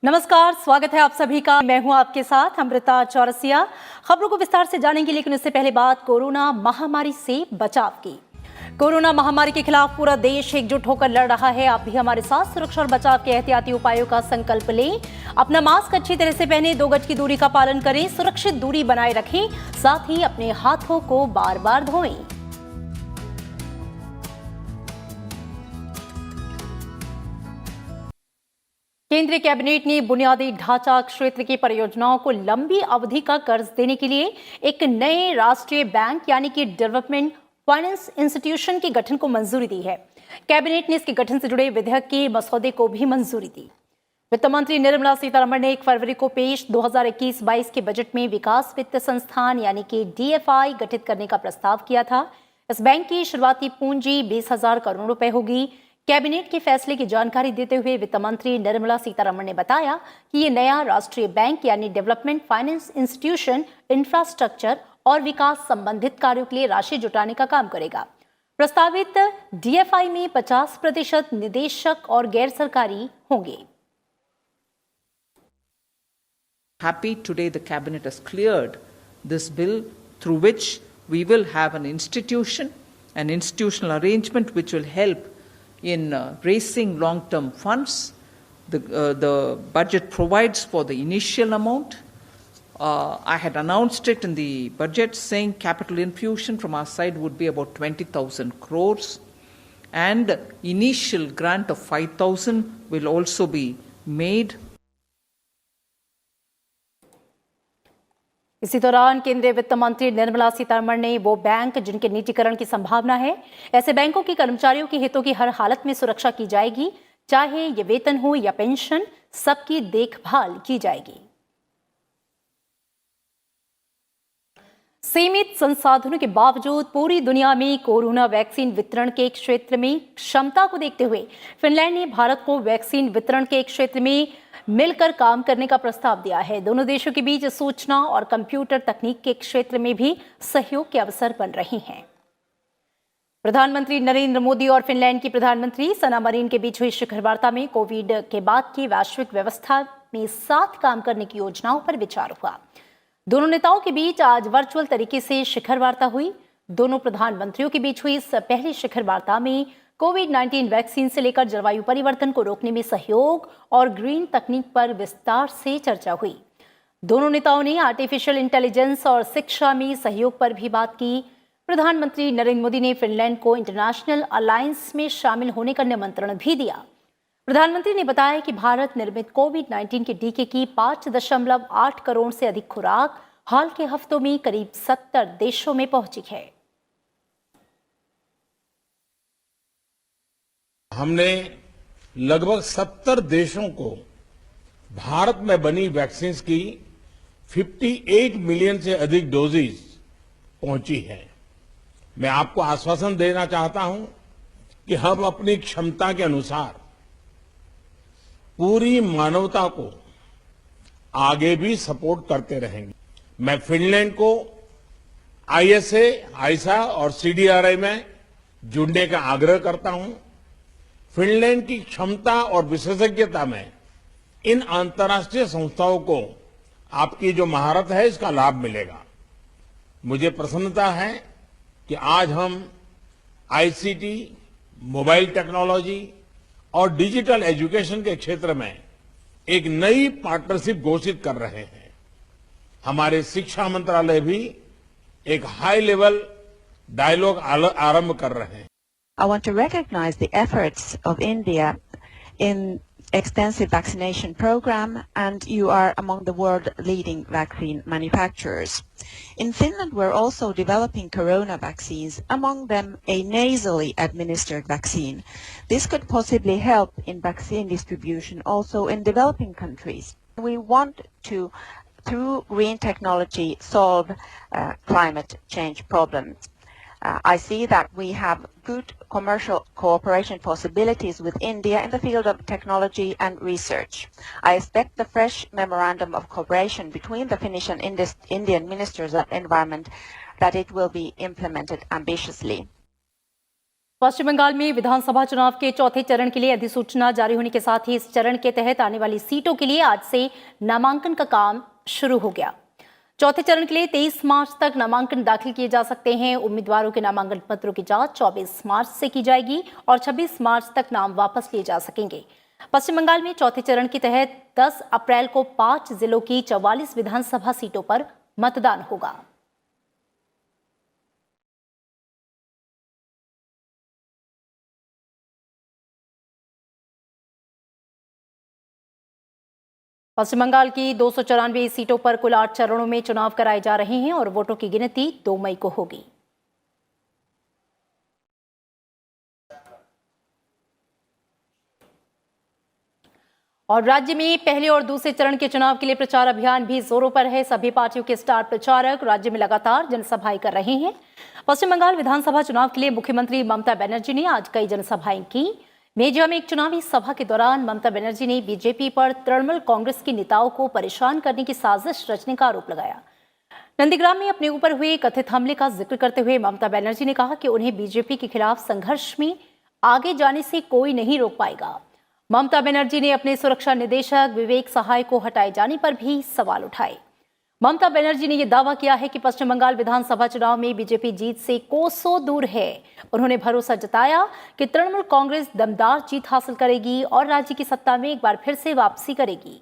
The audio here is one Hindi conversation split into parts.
नमस्कार, स्वागत है आप सभी का। मैं हूं आपके साथ अमृता चौरसिया। खबरों को विस्तार से जानेंगे, लेकिन उससे पहले बात कोरोना महामारी से बचाव की। कोरोना महामारी के खिलाफ पूरा देश एकजुट होकर लड़ रहा है। आप भी हमारे साथ सुरक्षा और बचाव के एहतियाती उपायों का संकल्प लें। अपना मास्क अच्छी तरह से पहने, 2 गज की दूरी का पालन करें, सुरक्षित दूरी बनाए रखें, साथ ही अपने हाथों को बार बार धोएं। केंद्रीय कैबिनेट ने बुनियादी ढांचा क्षेत्र की परियोजनाओं को लंबी अवधि का कर्ज देने के लिए एक नए राष्ट्रीय बैंक यानी कि डेवलपमेंट फाइनेंस इंस्टीट्यूशन के गठन को मंजूरी दी है। कैबिनेट ने इसके गठन से जुड़े विधेयक के मसौदे को भी मंजूरी दी। वित्त मंत्री निर्मला सीतारमण ने 1 फरवरी को पेश 2021-22 के बजट में विकास वित्त संस्थान यानी कि DFI गठित करने का प्रस्ताव किया था। इस बैंक की शुरुआती पूंजी 20,000 करोड़ रुपए होगी। कैबिनेट के फैसले की जानकारी देते हुए वित्त मंत्री निर्मला सीतारमण ने बताया कि ये नया राष्ट्रीय बैंक यानी डेवलपमेंट फाइनेंस इंस्टीट्यूशन इंफ्रास्ट्रक्चर और विकास संबंधित कार्यों के लिए राशि जुटाने का काम करेगा। प्रस्तावित DFI में 50% निदेशक और गैर सरकारी होंगे। Happy today the cabinet has cleared this bill through which we will have an institution, an institutional arrangement which will help in raising long-term funds. The budget provides for the initial amount. I had announced it in the budget saying capital infusion from our side would be about 20,000 crores and initial grant of 5,000 will also be made. इसी दौरान केंद्रीय वित्त मंत्री निर्मला सीतारमण ने वो बैंक जिनके निजीकरण की संभावना है, ऐसे बैंकों के कर्मचारियों के हितों की हर हालत में सुरक्षा की जाएगी, चाहे ये वेतन हो या पेंशन, सबकी देखभाल की जाएगी। सीमित संसाधनों के बावजूद पूरी दुनिया में कोरोना वैक्सीन वितरण के क्षेत्र में क्षमता को देखते हुए फिनलैंड ने भारत को वैक्सीन वितरण के क्षेत्र में मिलकर काम करने का प्रस्ताव दिया है। दोनों देशों के बीच सूचना और कंप्यूटर तकनीक के क्षेत्र में भी सहयोग के अवसर बन रहे हैं। प्रधानमंत्री नरेंद्र मोदी और फिनलैंड की प्रधानमंत्री सना मरीन के बीच हुई शिखर वार्ता में कोविड के बाद की वैश्विक व्यवस्था में साथ काम करने की योजनाओं पर विचार हुआ। दोनों नेताओं के बीच आज वर्चुअल तरीके से शिखर वार्ता हुई। दोनों प्रधानमंत्रियों के बीच हुई इस पहली शिखर वार्ता में कोविड-19 वैक्सीन से लेकर जलवायु परिवर्तन को रोकने में सहयोग और ग्रीन तकनीक पर विस्तार से चर्चा हुई। दोनों नेताओं ने आर्टिफिशियल इंटेलिजेंस और शिक्षा में सहयोग पर भी बात की। प्रधानमंत्री नरेंद्र मोदी ने फिनलैंड को इंटरनेशनल अलायंस में शामिल होने का निमंत्रण भी दिया। प्रधानमंत्री ने बताया कि भारत निर्मित कोविड-19 के टीके की 5.8 करोड़ से अधिक खुराक हाल के हफ्तों में करीब 70 देशों में पहुंची है। हमने लगभग 70 देशों को भारत में बनी वैक्सीन की 58 मिलियन से अधिक डोजेज पहुंची है। मैं आपको आश्वासन देना चाहता हूं कि हम अपनी क्षमता के अनुसार पूरी मानवता को आगे भी सपोर्ट करते रहेंगे। मैं फिनलैंड को ISA, आईसा और CDRI में जुड़ने का आग्रह करता हूं। फिनलैंड की क्षमता और विशेषज्ञता में इन अंतर्राष्ट्रीय संस्थाओं को आपकी जो महारत है इसका लाभ मिलेगा। मुझे प्रसन्नता है कि आज हम ICT, मोबाइल टेक्नोलॉजी और डिजिटल एजुकेशन के क्षेत्र में एक नई पार्टनरशिप घोषित कर रहे हैं। हमारे शिक्षा मंत्रालय भी एक हाई लेवल डायलॉग आरंभ कर रहे हैं। I want to recognize the efforts of India in extensive vaccination program, and you are among the world leading vaccine manufacturers. In Finland, we're also developing corona vaccines, among them a nasally administered vaccine. This could possibly help in vaccine distribution also in developing countries. We want to, through green technology, solve climate change problems. I see that we have good commercial cooperation possibilities with India in the field of technology and research. I expect the fresh memorandum of cooperation between the Finnish and Indian ministers of environment that it will be implemented ambitiously. पश्चिम बंगाल में विधानसभा चुनाव के चौथे चरण के लिए अधिसूचना जारी होने के साथ ही इस चरण के तहत आने वाली सीटों के लिए आज से नामांकन का काम शुरू हो गया। चौथे चरण के लिए 23 मार्च तक नामांकन दाखिल किए जा सकते हैं। उम्मीदवारों के नामांकन पत्रों की जांच 24 मार्च से की जाएगी और 26 मार्च तक नाम वापस लिए जा सकेंगे। पश्चिम बंगाल में चौथे चरण के तहत 10 अप्रैल को 5 जिलों की 44 विधानसभा सीटों पर मतदान होगा। पश्चिम बंगाल की 294 सीटों पर कुल 8 चरणों में चुनाव कराए जा रहे हैं और वोटों की गिनती 2 मई को होगी। और राज्य में पहले और दूसरे चरण के चुनाव के लिए प्रचार अभियान भी जोरों पर है। सभी पार्टियों के स्टार प्रचारक राज्य में लगातार जनसभाएं कर रहे हैं। पश्चिम बंगाल विधानसभा चुनाव के लिए मुख्यमंत्री ममता बनर्जी ने आज कई जनसभाएं की। मेजा में एक चुनावी सभा के दौरान ममता बनर्जी ने बीजेपी पर तृणमूल कांग्रेस के नेताओं को परेशान करने की साजिश रचने का आरोप लगाया। नंदीग्राम में अपने ऊपर हुए कथित हमले का जिक्र करते हुए ममता बनर्जी ने कहा कि उन्हें बीजेपी के खिलाफ संघर्ष में आगे जाने से कोई नहीं रोक पाएगा। ममता बनर्जी ने अपने सुरक्षा निदेशक विवेक सहाय को हटाए जाने पर भी सवाल उठाए। ममता बनर्जी ने यह दावा किया है कि पश्चिम बंगाल विधानसभा चुनाव में बीजेपी जीत से कोसों दूर है। उन्होंने भरोसा जताया कि तृणमूल कांग्रेस दमदार जीत हासिल करेगी और राज्य की सत्ता में एक बार फिर से वापसी करेगी।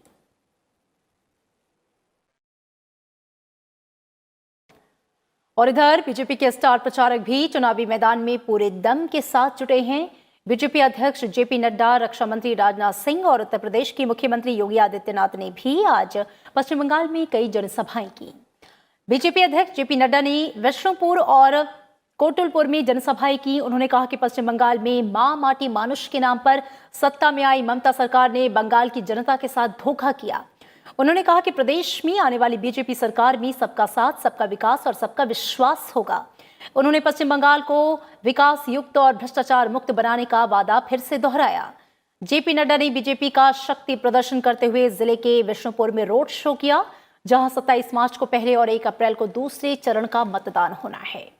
और इधर बीजेपी के स्टार प्रचारक भी चुनावी मैदान में पूरे दम के साथ जुटे हैं। बीजेपी अध्यक्ष जेपी नड्डा, रक्षा मंत्री राजनाथ सिंह और उत्तर प्रदेश के मुख्यमंत्री योगी आदित्यनाथ ने भी आज पश्चिम बंगाल में कई जनसभाएं की। बीजेपी अध्यक्ष जेपी नड्डा ने विष्णुपुर और कोटुलपुर में जनसभाएं की। उन्होंने कहा कि पश्चिम बंगाल में मां माटी मानुष के नाम पर सत्ता में आई ममता सरकार ने बंगाल की जनता के साथ धोखा किया। उन्होंने कहा कि प्रदेश में आने वाली बीजेपी सरकार में सबका साथ, सबका विकास और सबका विश्वास होगा। उन्होंने पश्चिम बंगाल को विकास युक्त और भ्रष्टाचार मुक्त बनाने का वादा फिर से दोहराया। जेपी नड्डा ने बीजेपी का शक्ति प्रदर्शन करते हुए जिले के विष्णुपुर में रोड शो किया, जहां 27 मार्च को पहले और 1 अप्रैल को दूसरे चरण का मतदान होना है।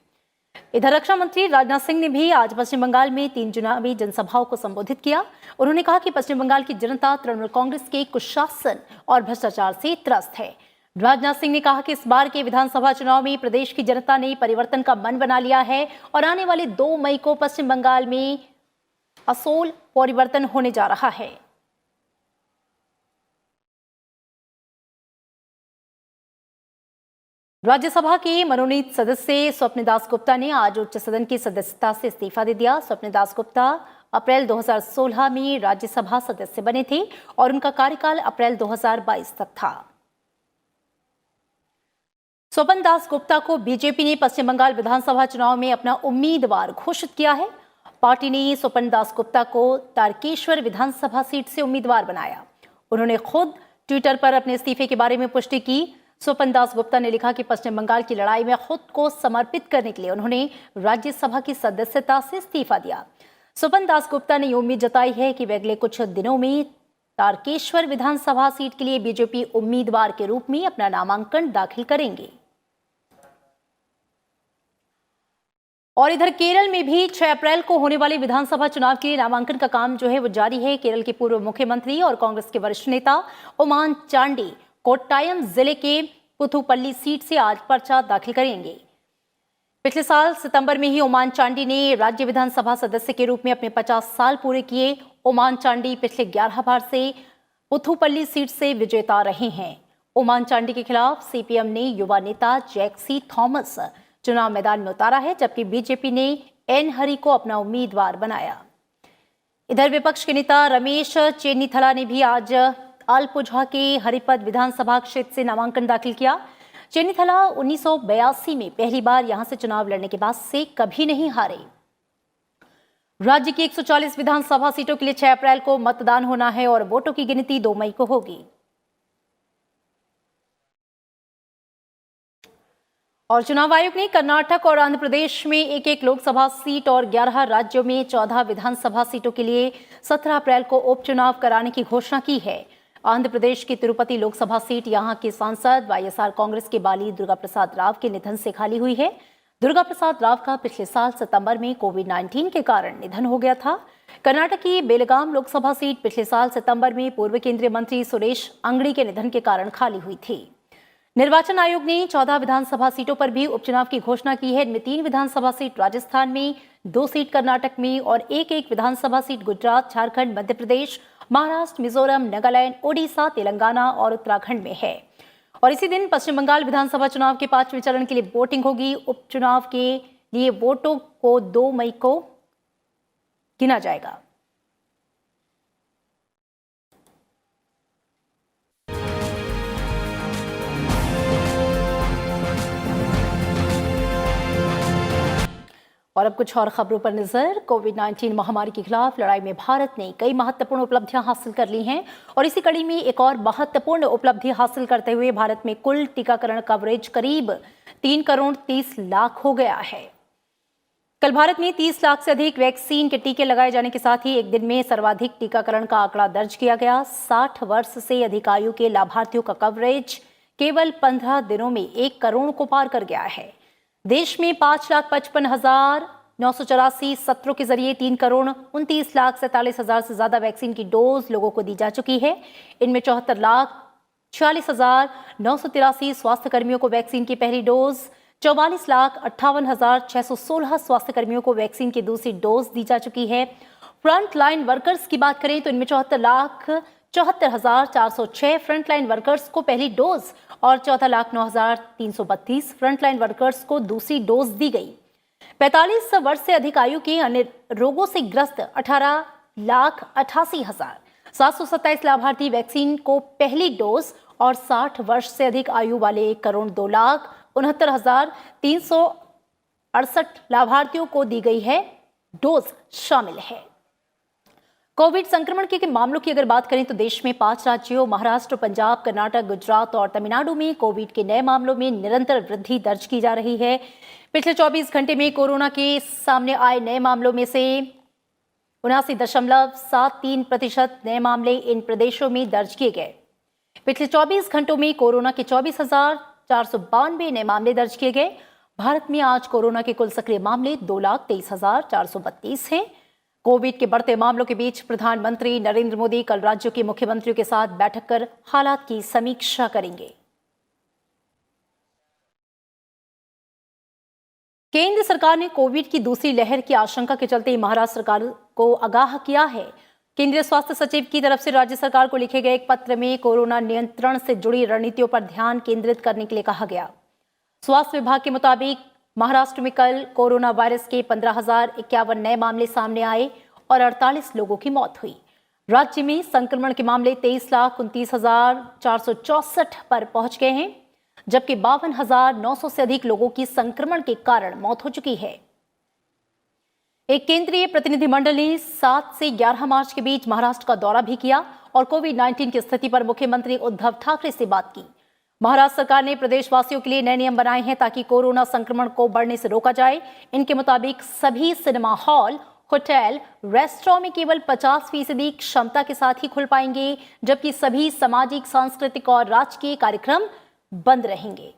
इधर रक्षा मंत्री राजनाथ सिंह ने भी आज पश्चिम बंगाल में 3 चुनावी जनसभाओं को संबोधित किया। उन्होंने कहा कि पश्चिम बंगाल की जनता तृणमूल कांग्रेस के कुशासन और भ्रष्टाचार से त्रस्त है। राजनाथ सिंह ने कहा कि इस बार के विधानसभा चुनाव में प्रदेश की जनता ने परिवर्तन का मन बना लिया है और आने वाले 2 मई को पश्चिम बंगाल में असोल परिवर्तन होने जा रहा है। राज्यसभा के मनोनीत सदस्य स्वप्न दास गुप्ता ने आज उच्च सदन की सदस्यता से इस्तीफा दे दिया। स्वप्न दास गुप्ता अप्रैल 2016 में राज्यसभा सदस्य बने थे और उनका कार्यकाल अप्रैल 2022 तक था। स्वपन दास गुप्ता को बीजेपी ने पश्चिम बंगाल विधानसभा चुनाव में अपना उम्मीदवार घोषित किया है। पार्टी ने स्वपन दास गुप्ता को तारकेश्वर विधानसभा सीट से उम्मीदवार बनाया। उन्होंने खुद ट्विटर पर अपने इस्तीफे के बारे में पुष्टि की। स्वपन दास गुप्ता ने लिखा कि पश्चिम बंगाल की लड़ाई में खुद को समर्पित करने के लिए उन्होंने राज्यसभा की सदस्यता से इस्तीफा दिया। स्वपन दास गुप्ता ने उम्मीद जताई है कि वे अगले कुछ दिनों में तारकेश्वर विधानसभा सीट के लिए बीजेपी उम्मीदवार के रूप में अपना नामांकन दाखिल करेंगे। और इधर केरल में भी 6 अप्रैल को होने वाले विधानसभा चुनाव के लिए नामांकन का काम जो है वो जारी है। केरल के पूर्व मुख्यमंत्री और कांग्रेस के वरिष्ठ नेता ओमान चांडी कोट्टायम जिले के पुथुपल्ली सीट से आज पर्चा दाखिल करेंगे। पिछले साल सितंबर में ही ओमान चांडी ने राज्य विधानसभा सदस्य के रूप में अपने 50 साल पूरे किए। ओमान चांडी पिछले 11 बार से पुथुपल्ली सीट से विजेता रहे हैं। ओमान चांडी के खिलाफ सीपीएम ने युवा नेता जैक्सी थॉमस चुनाव मैदान में उतारा है, जबकि बीजेपी ने एन हरी को अपना उम्मीदवार बनाया। इधर विपक्ष के नेता रमेश चेन्नीथला ने भी आज आलपुझा के हरिपद विधानसभा क्षेत्र से नामांकन दाखिल किया। चेन्नीथला 1982 में पहली बार यहां से चुनाव लड़ने के बाद से कभी नहीं हारे। राज्य की 140 विधानसभा सीटों के लिए 6 अप्रैल को मतदान होना है और वोटों की गिनती 2 मई को होगी। और चुनाव आयोग ने कर्नाटक और आंध्र प्रदेश में एक लोकसभा सीट और 11 राज्यों में 14 विधानसभा सीटों के लिए 17 अप्रैल को उपचुनाव कराने की घोषणा की है। आंध्र प्रदेश की तिरुपति लोकसभा सीट यहां के सांसद वाईएसआर कांग्रेस के बाली दुर्गा प्रसाद राव के निधन से खाली हुई है, दुर्गा प्रसाद राव का पिछले साल सितंबर में कोविड-19 के कारण निधन हो गया था। कर्नाटक की बेलगाम लोकसभा सीट पिछले साल सितंबर में पूर्व केंद्रीय मंत्री सुरेश अंगड़ी के निधन के कारण खाली हुई थी। निर्वाचन आयोग ने 14 विधानसभा सीटों पर भी उपचुनाव की घोषणा की है। इनमें 3 विधानसभा सीट राजस्थान में, 2 सीट कर्नाटक में और एक विधानसभा सीट गुजरात, झारखंड, मध्य प्रदेश, महाराष्ट्र, मिजोरम, नागालैंड, ओडिशा, तेलंगाना और उत्तराखंड में है। और इसी दिन पश्चिम बंगाल विधानसभा चुनाव के 5वें चरण के लिए वोटिंग होगी। उपचुनाव के लिए वोटों को 2 मई को गिना जाएगा। और अब कुछ और खबरों पर नजर। कोविड-19 महामारी के खिलाफ लड़ाई में भारत ने कई महत्वपूर्ण उपलब्धियां हासिल कर ली हैं और इसी कड़ी में एक और महत्वपूर्ण उपलब्धि हासिल करते हुए भारत में कुल टीकाकरण कवरेज करीब 3 करोड़ 30 लाख हो गया है। कल भारत में 30 लाख से अधिक वैक्सीन के टीके लगाए जाने के साथ ही एक दिन में सर्वाधिक टीकाकरण का आंकड़ा दर्ज किया गया। 60 वर्ष से अधिक आयु के लाभार्थियों का कवरेज केवल 15 दिनों में 1 करोड़ को पार कर गया है। देश में 5,55,984 सत्रों के जरिए 3 करोड़ 29,47,000 से ज्यादा वैक्सीन की डोज लोगों को दी जा चुकी है। इनमें 74,46,983 स्वास्थ्य कर्मियों को वैक्सीन की पहली डोज, 44,58,616 स्वास्थ्य कर्मियों को वैक्सीन की दूसरी डोज दी जा चुकी है। फ्रंट लाइन वर्कर्स की बात करें तो इनमें 74,74,406 फ्रंटलाइन वर्कर्स को पहली डोज और 14,09,332 फ्रंटलाइन वर्कर्स को दूसरी डोज दी गई। 45 वर्ष से अधिक आयु के अन्य रोगों से ग्रस्त 18,88,727 लाभार्थी वैक्सीन को पहली डोज और 60 वर्ष से अधिक आयु वाले 1,02,69,368 लाभार्थियों को दी गई है डोज शामिल है। कोविड संक्रमण के मामलों की अगर बात करें तो देश में 5 राज्यों महाराष्ट्र, पंजाब, कर्नाटक, गुजरात और तमिलनाडु में कोविड के नए मामलों में निरंतर वृद्धि दर्ज की जा रही है। पिछले 24 घंटे में कोरोना के सामने आए नए मामलों में से 79.73% नए मामले इन प्रदेशों में दर्ज किए गए। पिछले 24 घंटों में कोरोना के 24,492 नए मामले दर्ज किए गए। भारत में आज कोरोना के कुल सक्रिय मामले 2,23,432 हैं। कोविड के बढ़ते मामलों के बीच प्रधानमंत्री नरेंद्र मोदी कल राज्यों के मुख्यमंत्रियों के साथ बैठक कर हालात की समीक्षा करेंगे। केंद्र सरकार ने कोविड की दूसरी लहर की आशंका के चलते महाराष्ट्र सरकार को आगाह किया है। केंद्रीय स्वास्थ्य सचिव की तरफ से राज्य सरकार को लिखे गए एक पत्र में कोरोना नियंत्रण से जुड़ी रणनीतियों पर ध्यान केंद्रित करने के लिए कहा गया। स्वास्थ्य विभाग के मुताबिक महाराष्ट्र में कल कोरोना वायरस के 15,051 नए मामले सामने आए और 48 लोगों की मौत हुई। राज्य में संक्रमण के मामले 23,29,464 पर पहुंच गए हैं, जबकि 52,900 से अधिक लोगों की संक्रमण के कारण मौत हो चुकी है। एक केंद्रीय प्रतिनिधिमंडल ने 7 से 11 मार्च के बीच महाराष्ट्र का दौरा भी किया और कोविड-19 की स्थिति पर मुख्यमंत्री उद्धव ठाकरे से बात की। महाराष्ट्र सरकार ने प्रदेशवासियों के लिए नए नियम बनाए हैं ताकि कोरोना संक्रमण को बढ़ने से रोका जाए। इनके मुताबिक सभी सिनेमा हॉल, होटल, रेस्टोरेंट में केवल 50% क्षमता के साथ ही खुल पाएंगे, जबकि सभी सामाजिक, सांस्कृतिक और राजकीय कार्यक्रम बंद रहेंगे।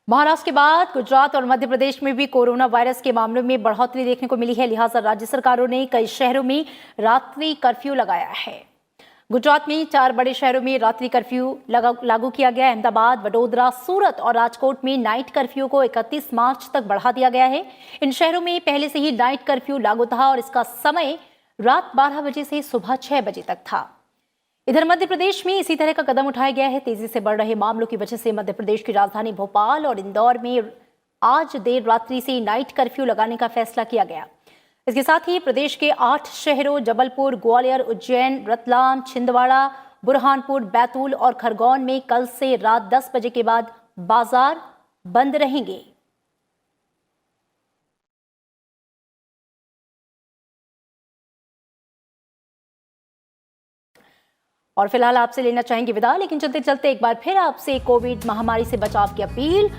महाराष्ट्र के बाद गुजरात और मध्य प्रदेश में भी कोरोना वायरस के मामलों में बढ़ोतरी देखने को मिली है। लिहाजा राज्य सरकारों ने कई शहरों में रात्रि कर्फ्यू लगाया है। गुजरात में 4 बड़े शहरों में रात्रि कर्फ्यू लागू किया गया है। अहमदाबाद, वडोदरा, सूरत और राजकोट में नाइट कर्फ्यू को 31 मार्च तक बढ़ा दिया गया है। इन शहरों में पहले से ही नाइट कर्फ्यू लागू था और इसका समय रात 12 बजे से सुबह 6 बजे तक था। इधर मध्य प्रदेश में इसी तरह का कदम उठाया गया है। तेजी से बढ़ रहे मामलों की वजह से मध्य प्रदेश की राजधानी भोपाल और इंदौर में आज देर रात्रि से नाइट कर्फ्यू लगाने का फैसला किया गया। इसके साथ ही प्रदेश के 8 शहरों जबलपुर, ग्वालियर, उज्जैन, रतलाम, छिंदवाड़ा, बुरहानपुर, बैतूल और खरगोन में कल से रात 10 बजे के बाद बाजार बंद रहेंगे। और फिलहाल आपसे लेना चाहेंगे विदा, लेकिन चलते चलते एक बार फिर आपसे कोविड महामारी से बचाव की अपील।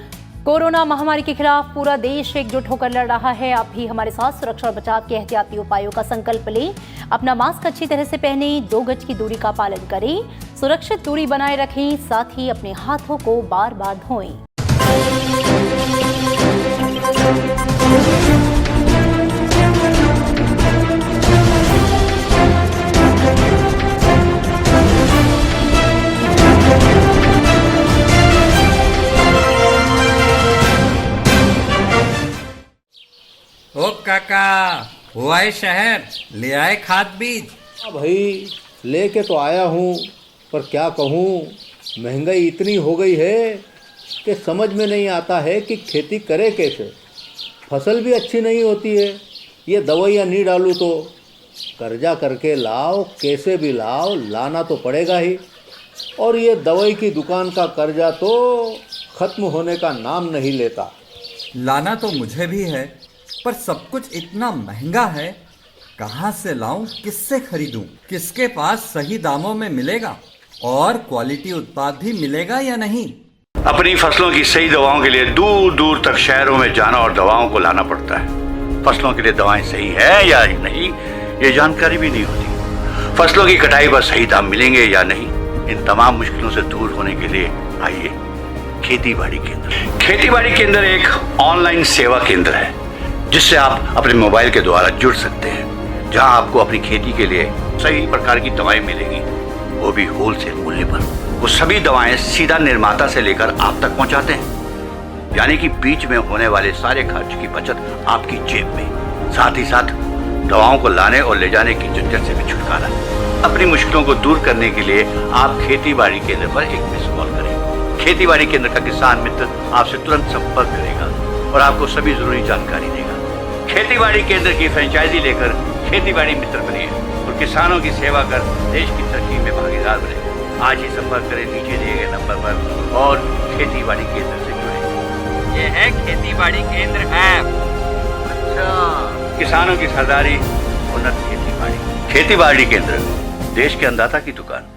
कोरोना महामारी के खिलाफ पूरा देश एकजुट होकर लड़ रहा है। आप भी हमारे साथ सुरक्षा और बचाव के एहतियाती उपायों का संकल्प लें। अपना मास्क अच्छी तरह से पहनें, 2 गज की दूरी का पालन करें, सुरक्षित दूरी बनाए रखें, साथ ही अपने हाथों को बार बार धोएं। ओ काका, वो आए शहर, ले आए खाद बीज। हाँ भाई, लेके तो आया हूँ, पर क्या कहूँ, महंगाई इतनी हो गई है कि समझ में नहीं आता है कि खेती करे कैसे। फसल भी अच्छी नहीं होती है, ये दवाइयाँ नहीं डालूँ तो कर्जा करके लाओ, कैसे भी लाओ, लाना तो पड़ेगा ही। और ये दवाई की दुकान का कर्जा तो ख़त्म होने का नाम नहीं लेता। लाना तो मुझे भी है, पर सब कुछ इतना महंगा है, कहाँ से लाऊं, किससे खरीदूं, किसके पास सही दामों में मिलेगा और क्वालिटी उत्पाद भी मिलेगा या नहीं। अपनी फसलों की सही दवाओं के लिए दूर दूर तक शहरों में जाना और दवाओं को लाना पड़ता है। फसलों के लिए दवाएं सही है या नहीं, ये जानकारी भी नहीं होती। फसलों की कटाई पर सही दाम मिलेंगे या नहीं, इन तमाम मुश्किलों से दूर होने के लिए आइए खेती बाड़ी केंद्र। खेती बाड़ी केंद्र एक ऑनलाइन सेवा केंद्र है जिससे आप अपने मोबाइल के द्वारा जुड़ सकते हैं, जहां आपको अपनी खेती के लिए सही प्रकार की दवाएं मिलेंगी, वो भी होलसेल मूल्य पर। वो सभी दवाएं सीधा निर्माता से लेकर आप तक पहुंचाते हैं, यानी कि बीच में होने वाले सारे खर्च की बचत आपकी जेब में। साथ ही साथ दवाओं को लाने और ले जाने की झंझट से भी छुटकारा। अपनी मुश्किलों को दूर करने के लिए आप खेती बाड़ी केंद्र पर एक मिस कॉल करें। खेती बाड़ी केंद्र का किसान मित्र आपसे तुरंत संपर्क करेगा और आपको सभी जरूरी जानकारी देगा। खेती बाड़ी केंद्र की फ्रेंचाइजी लेकर खेती बाड़ी मित्र बनिए और किसानों की सेवा कर देश की तरक्की में भागीदार बने। आज ही संपर्क करें नीचे दिए गए नंबर पर और खेती बाड़ी केंद्र से जुड़े। ये है खेती बाड़ी केंद्र ऐप। अच्छा, किसानों की सरदारी, उन्नत खेती बाड़ी। खेती बाड़ी केंद्र, देश के अन्नदाता की दुकान।